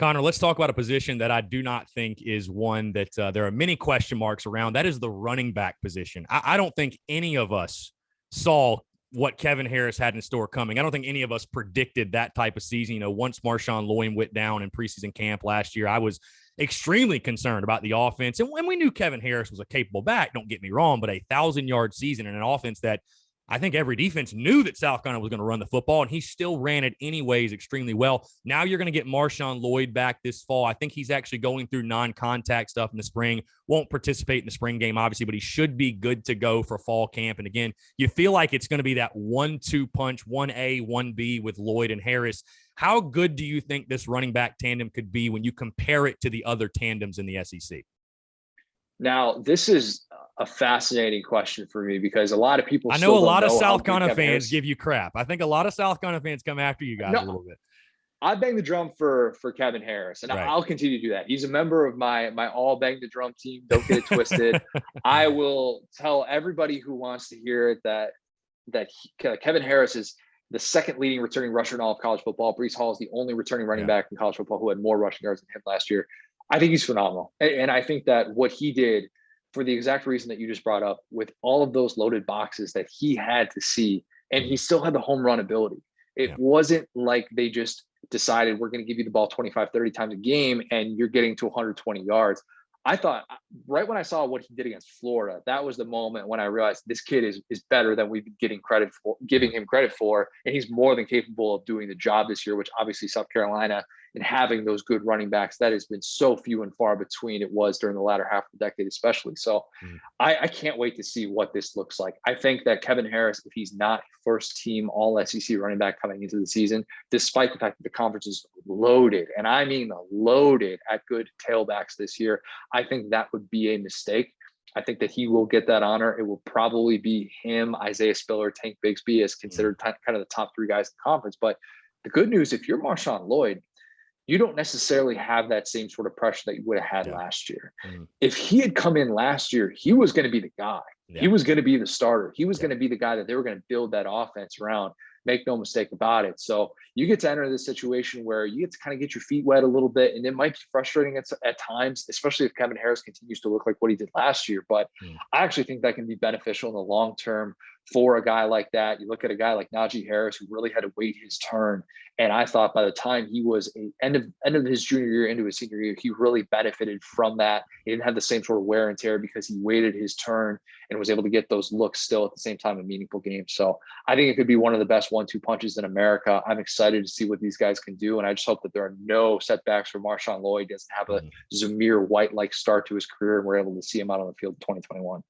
Connor, let's talk about a position that I do not think is one that there are many question marks around. That is the running back position. I don't think any of us saw what Kevin Harris had in store coming. I don't think any of us predicted that type of season. Once Marshawn Lloyd went down in preseason camp last year, I was extremely concerned about the offense. And when we knew Kevin Harris was a capable back, don't get me wrong, but a 1,000-yard season in an offense that I think every defense knew that South Carolina was going to run the football, and he still ran it anyways extremely well. Now you're going to get Marshawn Lloyd back this fall. I think he's actually going through non-contact stuff in the spring. Won't participate in the spring game, obviously, but he should be good to go for fall camp. And again, you feel like it's going to be that 1-2 punch, 1A, 1B with Lloyd and Harris. How good do you think this running back tandem could be when you compare it to the other tandems in the SEC? Now, this is a fascinating question for me because a lot of people. I know a lot of South Carolina fans give you crap. I think a lot of South Carolina fans come after you guys a little bit. I bang the drum for Kevin Harris, and I'll continue to do that. He's a member of my all bang the drum team. Don't get it twisted. I will tell everybody who wants to hear it that Kevin Harris is the second leading returning rusher in all of college football. Breece Hall is the only returning running back in college football who had more rushing yards than him last year. I think he's phenomenal. And I think that what he did for the exact reason that you just brought up with all of those loaded boxes that he had to see, and he still had the home run ability. It wasn't like they just decided we're going to give you the ball 25, 30 times a game and you're getting to 120 yards. I thought right when I saw what he did against Florida, that was the moment when I realized this kid is better than we've been giving him credit for. And he's more than capable of doing the job this year, which obviously South Carolina and having those good running backs, that has been so few and far between. It was during the latter half of the decade, especially. So I can't wait to see what this looks like. I think that Kevin Harris, if he's not first team all SEC running back coming into the season, despite the fact that the conference is loaded, and I mean loaded at good tailbacks this year, I think that would be a mistake. I think that he will get that honor. It will probably be him, Isaiah Spiller, Tank Bigsby as considered kind of the top three guys in the conference. But the good news, if you're Marshawn Lloyd, you don't necessarily have that same sort of pressure that you would have had last year. If he had come in last year, he was going to be the guy. He was going to be the starter. He was going to be the guy that they were going to build that offense around. Make no mistake about it. So you get to enter this situation where you get to kind of get your feet wet a little bit, and it might be frustrating at times, especially if Kevin Harris continues to look like what he did last year. But I actually think that can be beneficial in the long term for a guy like that. You look at a guy like Najee Harris, who really had to wait his turn. And I thought by the time he was end of his junior year into his senior year, he really benefited from that. He didn't have the same sort of wear and tear because he waited his turn and was able to get those looks still at the same time in meaningful games. So I think it could be one of the best 1-2 punches in America. I'm excited to see what these guys can do. And I just hope that there are no setbacks for Marshawn Lloyd. He doesn't have a Zamir White-like start to his career, and we're able to see him out on the field in 2021.